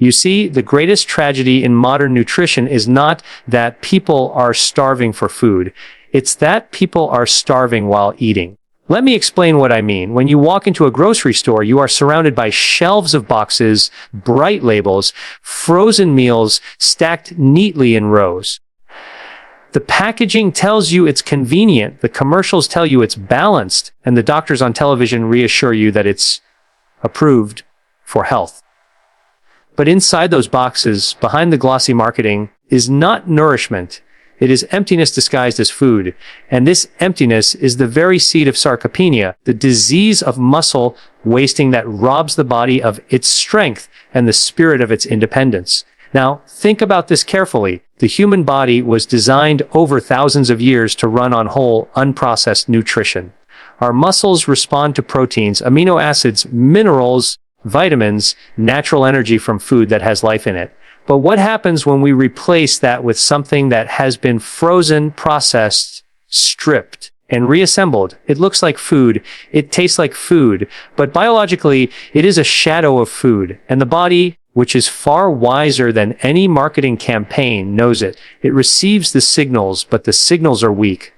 You see, the greatest tragedy in modern nutrition is not that people are starving for food. It's that people are starving while eating. Let me explain what I mean. When you walk into a grocery store, you are surrounded by shelves of boxes, bright labels, frozen meals stacked neatly in rows. The packaging tells you it's convenient, the commercials tell you it's balanced, and the doctors on television reassure you that it's approved for health. But inside those boxes, behind the glossy marketing, is not nourishment. It is emptiness disguised as food. And this emptiness is the very seed of sarcopenia, the disease of muscle wasting that robs the body of its strength and the spirit of its independence. Now, think about this carefully. The human body was designed over thousands of years to run on whole, unprocessed nutrition. Our muscles respond to proteins, amino acids, minerals, vitamins, natural energy from food that has life in it. But what happens when we replace that with something that has been frozen, processed, stripped, and reassembled? It looks like food, it tastes like food, but biologically, it is a shadow of food. And the body, which is far wiser than any marketing campaign, knows it. It receives the signals, but the signals are weak.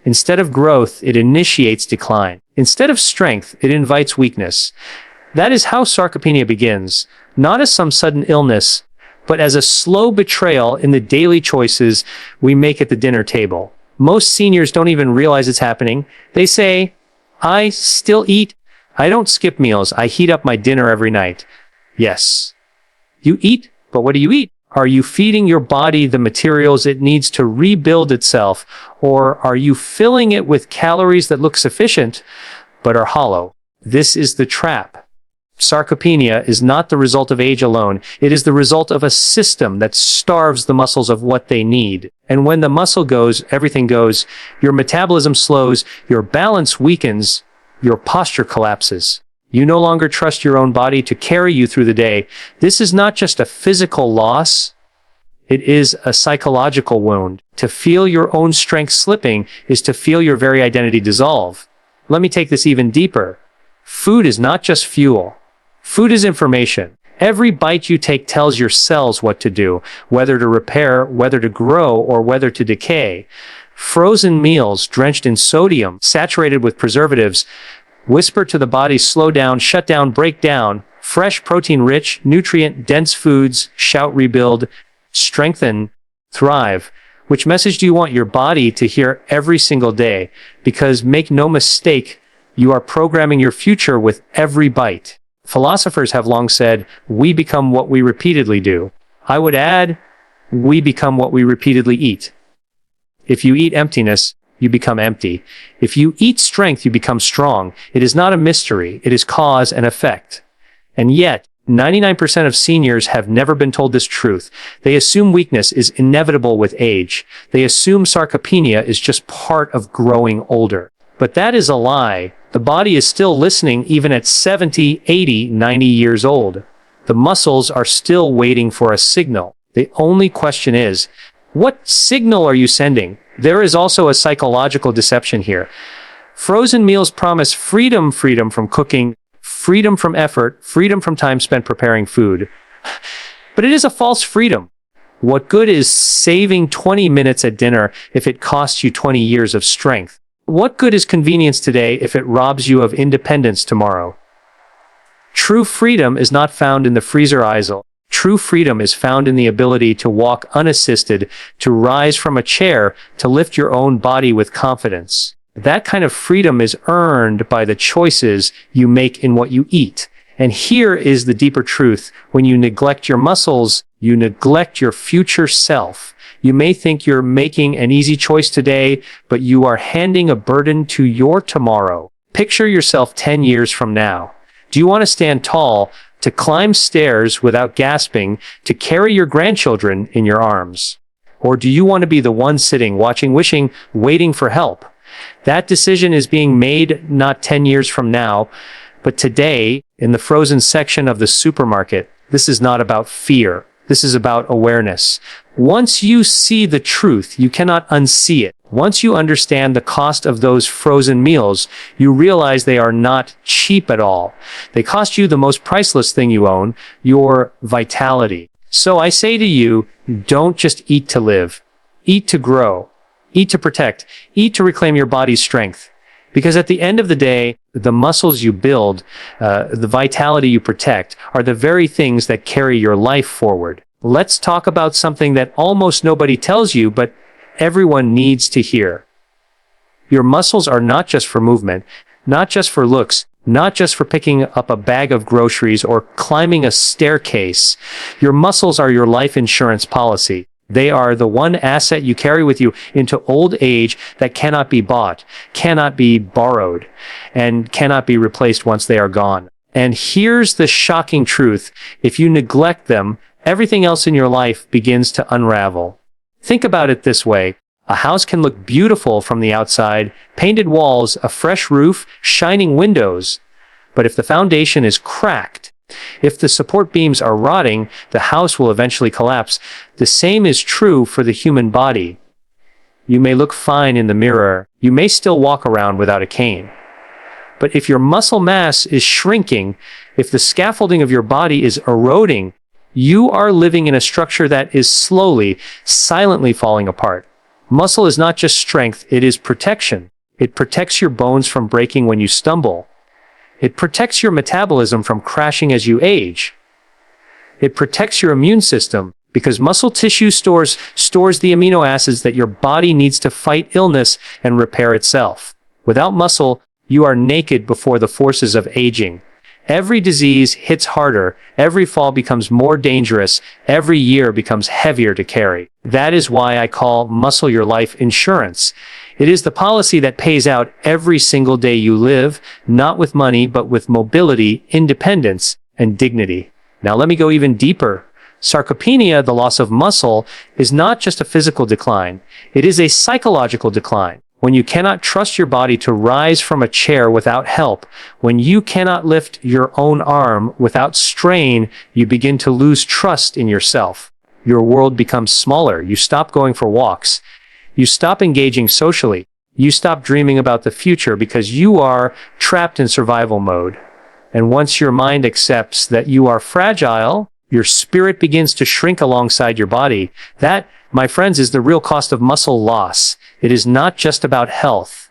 Instead of growth, it initiates decline. Instead of strength, it invites weakness. That is how sarcopenia begins, not as some sudden illness, but as a slow betrayal in the daily choices we make at the dinner table. Most seniors don't even realize it's happening. They say, "I still eat. I don't skip meals. I heat up my dinner every night." Yes, you eat, but what do you eat? Are you feeding your body the materials it needs to rebuild itself, or are you filling it with calories that look sufficient, but are hollow? This is the trap. Sarcopenia is not the result of age alone. It is the result of a system that starves the muscles of what they need. And when the muscle goes, everything goes. Your metabolism slows, your balance weakens, your posture collapses. You no longer trust your own body to carry you through the day. This is not just a physical loss. It is a psychological wound. To feel your own strength slipping is to feel your very identity dissolve. Let me take this even deeper. Food is not just fuel. Food is information. Every bite you take tells your cells what to do, whether to repair, whether to grow, or whether to decay. Frozen meals drenched in sodium, saturated with preservatives, whisper to the body, slow down, shut down, break down. Fresh, protein-rich, nutrient-dense foods shout, rebuild, strengthen, thrive. Which message do you want your body to hear every single day? Because make no mistake, you are programming your future with every bite. Philosophers have long said, we become what we repeatedly do. I would add, we become what we repeatedly eat. If you eat emptiness, you become empty. If you eat strength, you become strong. It is not a mystery. It is cause and effect. And yet, 99% of seniors have never been told this truth. They assume weakness is inevitable with age. They assume sarcopenia is just part of growing older. But that is a lie. The body is still listening even at 70, 80, 90 years old. The muscles are still waiting for a signal. The only question is, what signal are you sending? There is also a psychological deception here. Frozen meals promise freedom from cooking, freedom from effort, freedom from time spent preparing food. But it is a false freedom. What good is saving 20 minutes at dinner if it costs you 20 years of strength? What good is convenience today if it robs you of independence tomorrow? True freedom is not found in the freezer aisle. True freedom is found in the ability to walk unassisted, to rise from a chair, to lift your own body with confidence. That kind of freedom is earned by the choices you make in what you eat. And here is the deeper truth. When you neglect your muscles, you neglect your future self. You may think you're making an easy choice today, but you are handing a burden to your tomorrow. Picture yourself 10 years from now. Do you want to stand tall, to climb stairs without gasping, to carry your grandchildren in your arms? Or do you want to be the one sitting, watching, wishing, waiting for help? That decision is being made not 10 years from now, but today in the frozen section of the supermarket. This is not about fear. This is about awareness. Once you see the truth, you cannot unsee it. Once you understand the cost of those frozen meals, you realize they are not cheap at all. They cost you the most priceless thing you own, your vitality. So I say to you, don't just eat to live. Eat to grow. Eat to protect. Eat to reclaim your body's strength. Because at the end of the day, the muscles you build, the vitality you protect, are the very things that carry your life forward. Let's talk about something that almost nobody tells you, but everyone needs to hear. Your muscles are not just for movement, not just for looks, not just for picking up a bag of groceries or climbing a staircase. Your muscles are your life insurance policy. They are the one asset you carry with you into old age that cannot be bought, cannot be borrowed, and cannot be replaced once they are gone. And here's the shocking truth. If you neglect them, everything else in your life begins to unravel. Think about it this way. A house can look beautiful from the outside, painted walls, a fresh roof, shining windows. But if the foundation is cracked, if the support beams are rotting, the house will eventually collapse. The same is true for the human body. You may look fine in the mirror. You may still walk around without a cane. But if your muscle mass is shrinking, if the scaffolding of your body is eroding, you are living in a structure that is slowly, silently falling apart. Muscle is not just strength, it is protection. It protects your bones from breaking when you stumble. It protects your metabolism from crashing as you age. It protects your immune system because muscle tissue stores the amino acids that your body needs to fight illness and repair itself. Without muscle, you are naked before the forces of aging. Every disease hits harder, every fall becomes more dangerous, every year becomes heavier to carry. That is why I call muscle your life insurance. It is the policy that pays out every single day you live, not with money, but with mobility, independence, and dignity. Now let me go even deeper. Sarcopenia, the loss of muscle, is not just a physical decline. It is a psychological decline. When you cannot trust your body to rise from a chair without help, when you cannot lift your own arm without strain, you begin to lose trust in yourself. Your world becomes smaller. You stop going for walks. You stop engaging socially. You stop dreaming about the future because you are trapped in survival mode. And once your mind accepts that you are fragile, your spirit begins to shrink alongside your body. That, my friends, is the real cost of muscle loss. It is not just about health.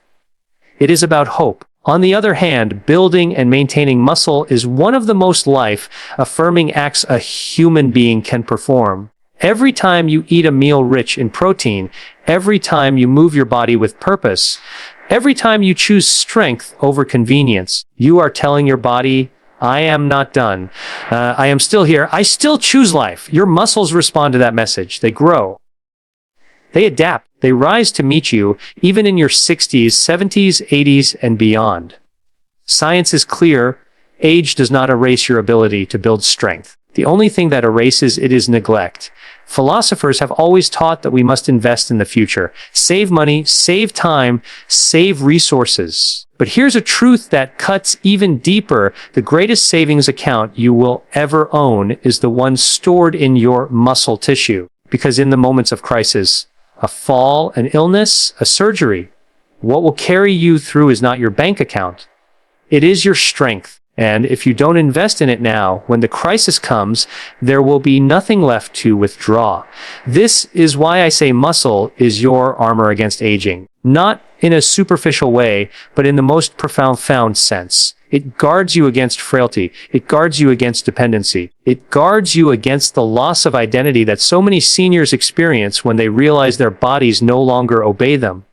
It is about hope. On the other hand, building and maintaining muscle is one of the most life-affirming acts a human being can perform. Every time you eat a meal rich in protein, every time you move your body with purpose, every time you choose strength over convenience, you are telling your body, I am not done. I am still here. I still choose life. Your muscles respond to that message. They grow. They adapt. They rise to meet you, even in your 60s, 70s, 80s, and beyond. Science is clear. Age does not erase your ability to build strength. The only thing that erases it is neglect. Philosophers have always taught that we must invest in the future. Save money, save time, save resources. But here's a truth that cuts even deeper. The greatest savings account you will ever own is the one stored in your muscle tissue. Because in the moments of crisis, a fall, an illness, a surgery, what will carry you through is not your bank account. It is your strength. And if you don't invest in it now, when the crisis comes, there will be nothing left to withdraw. This is why I say muscle is your armor against aging. Not in a superficial way, but in the most profound sense. It guards you against frailty. It guards you against dependency. It guards you against the loss of identity that so many seniors experience when they realize their bodies no longer obey them.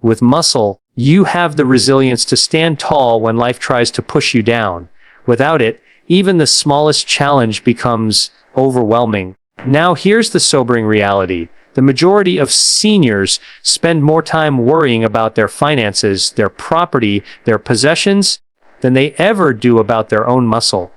With muscle, you have the resilience to stand tall when life tries to push you down. Without it, even the smallest challenge becomes overwhelming. Now here's the sobering reality. The majority of seniors spend more time worrying about their finances, their property, their possessions, than they ever do about their own muscle.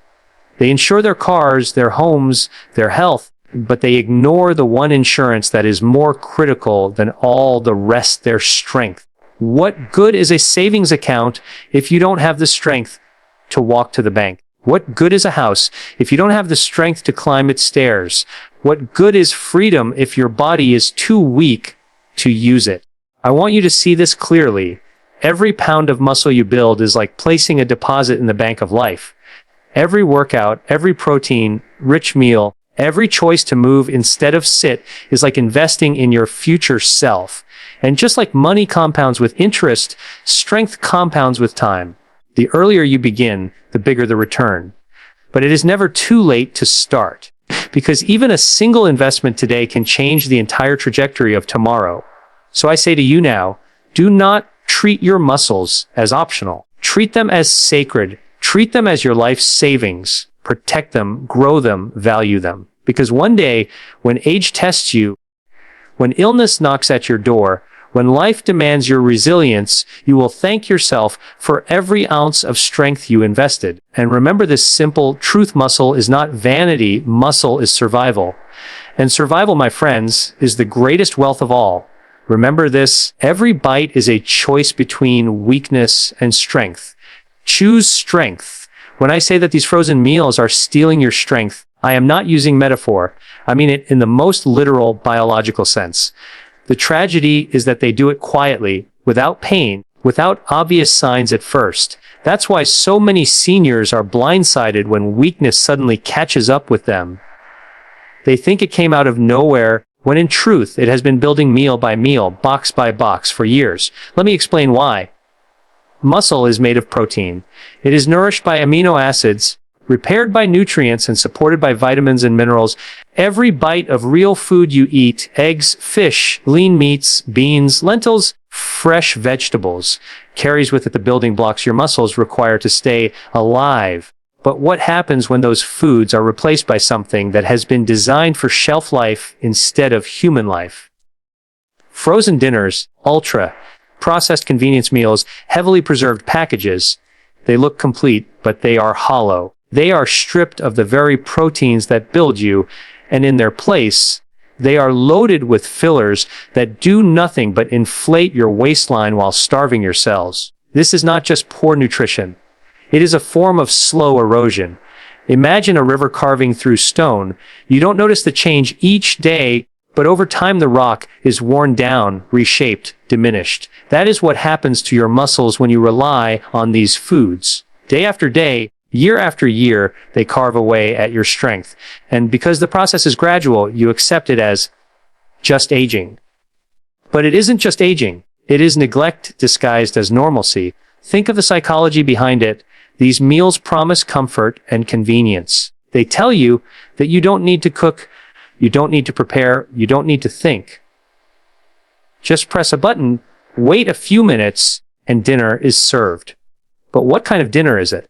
They insure their cars, their homes, their health, but they ignore the one insurance that is more critical than all the rest, their strength. What good is a savings account if you don't have the strength to walk to the bank? What good is a house if you don't have the strength to climb its stairs? What good is freedom if your body is too weak to use it? I want you to see this clearly. Every pound of muscle you build is like placing a deposit in the bank of life. Every workout, every protein-rich meal, every choice to move instead of sit is like investing in your future self. And just like money compounds with interest, strength compounds with time. The earlier you begin, the bigger the return. But it is never too late to start, because even a single investment today can change the entire trajectory of tomorrow. So I say to you now, do not treat your muscles as optional. Treat them as sacred. Treat them as your life savings. Protect them, grow them, value them. Because one day, when age tests you, when illness knocks at your door, when life demands your resilience, you will thank yourself for every ounce of strength you invested. And remember this simple truth: muscle is not vanity, muscle is survival. And survival, my friends, is the greatest wealth of all. Remember this: every bite is a choice between weakness and strength. Choose strength. When I say that these frozen meals are stealing your strength, I am not using metaphor. I mean it in the most literal biological sense. The tragedy is that they do it quietly, without pain, without obvious signs at first. That's why so many seniors are blindsided when weakness suddenly catches up with them. They think it came out of nowhere, when in truth it has been building meal by meal, box by box for years. Let me explain why. Muscle is made of protein. It is nourished by amino acids, repaired by nutrients, and supported by vitamins and minerals. Every bite of real food you eat, eggs, fish, lean meats, beans, lentils, fresh vegetables, carries with it the building blocks your muscles require to stay alive. But what happens when those foods are replaced by something that has been designed for shelf life instead of human life? Frozen dinners, ultra-processed convenience meals, heavily preserved packages. They look complete, but they are hollow. They are stripped of the very proteins that build you, and in their place, they are loaded with fillers that do nothing but inflate your waistline while starving your cells. This is not just poor nutrition. It is a form of slow erosion. Imagine a river carving through stone. You don't notice the change each day, but over time the rock is worn down, reshaped, diminished. That is what happens to your muscles when you rely on these foods. Day after day, year after year, they carve away at your strength. And because the process is gradual, you accept it as just aging. But it isn't just aging. It is neglect disguised as normalcy. Think of the psychology behind it. These meals promise comfort and convenience. They tell you that you don't need to cook, you don't need to prepare, you don't need to think. Just press a button, wait a few minutes, and dinner is served. But what kind of dinner is it?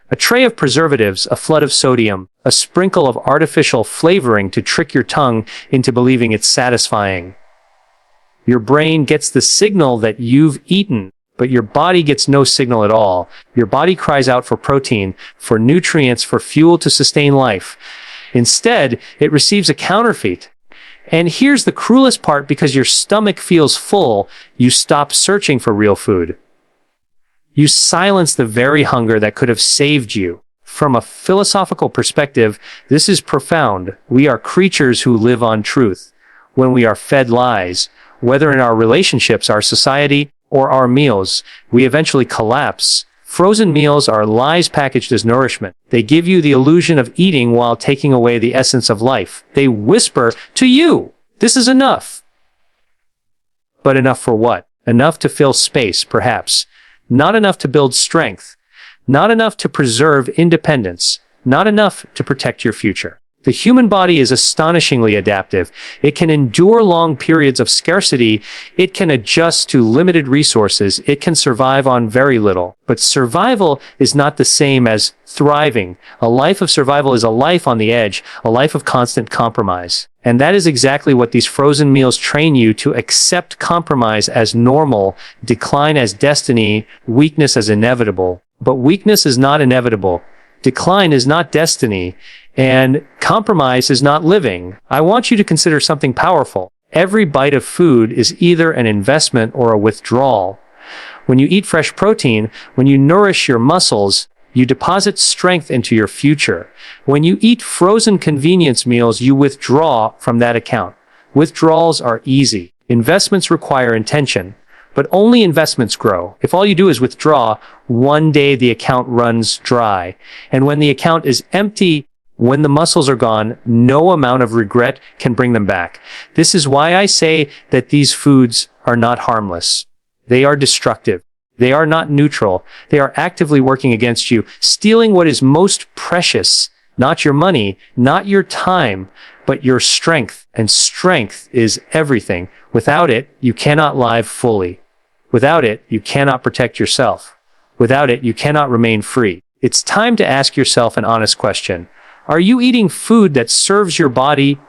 A tray of preservatives, a flood of sodium, a sprinkle of artificial flavoring to trick your tongue into believing it's satisfying. Your brain gets the signal that you've eaten, but your body gets no signal at all. Your body cries out for protein, for nutrients, for fuel to sustain life. Instead, it receives a counterfeit. And here's the cruelest part: because your stomach feels full, you stop searching for real food. You silence the very hunger that could have saved you. From a philosophical perspective, this is profound. We are creatures who live on truth. When we are fed lies, whether in our relationships, our society, or our meals, we eventually collapse. Frozen meals are lies packaged as nourishment. They give you the illusion of eating while taking away the essence of life. They whisper to you, "This is enough." But enough for what? Enough to fill space, perhaps. Not enough to build strength. Not enough to preserve independence. Not enough to protect your future. The human body is astonishingly adaptive. It can endure long periods of scarcity. It can adjust to limited resources. It can survive on very little. But survival is not the same as thriving. A life of survival is a life on the edge, a life of constant compromise. And that is exactly what these frozen meals train you to: accept compromise as normal, decline as destiny, weakness as inevitable. But weakness is not inevitable. Decline is not destiny. And compromise is not living. I want you to consider something powerful. Every bite of food is either an investment or a withdrawal. When you eat fresh protein, when you nourish your muscles, You deposit strength into your future. When you eat frozen convenience meals, you withdraw from that account. Withdrawals are easy. Investments require intention, but only investments grow. If all you do is withdraw, one day the account runs dry. And when the account is empty, when the muscles are gone, no amount of regret can bring them back. This is why I say that these foods are not harmless. They are destructive. They are not neutral. They are actively working against you, stealing what is most precious, not your money, not your time, but your strength. And strength is everything. Without it, you cannot live fully. Without it, you cannot protect yourself. Without it, you cannot remain free. It's time to ask yourself an honest question. Are you eating food that serves your body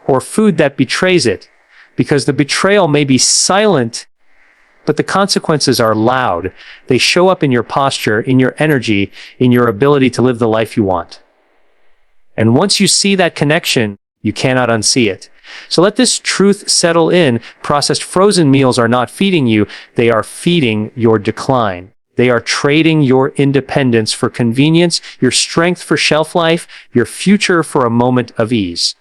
or food that betrays it? Because the betrayal may be silent, but the consequences are loud. They show up in your posture, in your energy, in your ability to live the life you want. And once you see that connection, you cannot unsee it. So let this truth settle in. Processed frozen meals are not feeding you. They are feeding your decline. They are trading your independence for convenience, your strength for shelf life, your future for a moment of ease.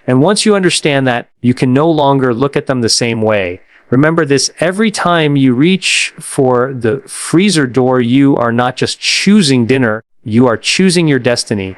And once you understand that, you can no longer look at them the same way. Remember this, every time you reach for the freezer door, you are not just choosing dinner, you are choosing your destiny.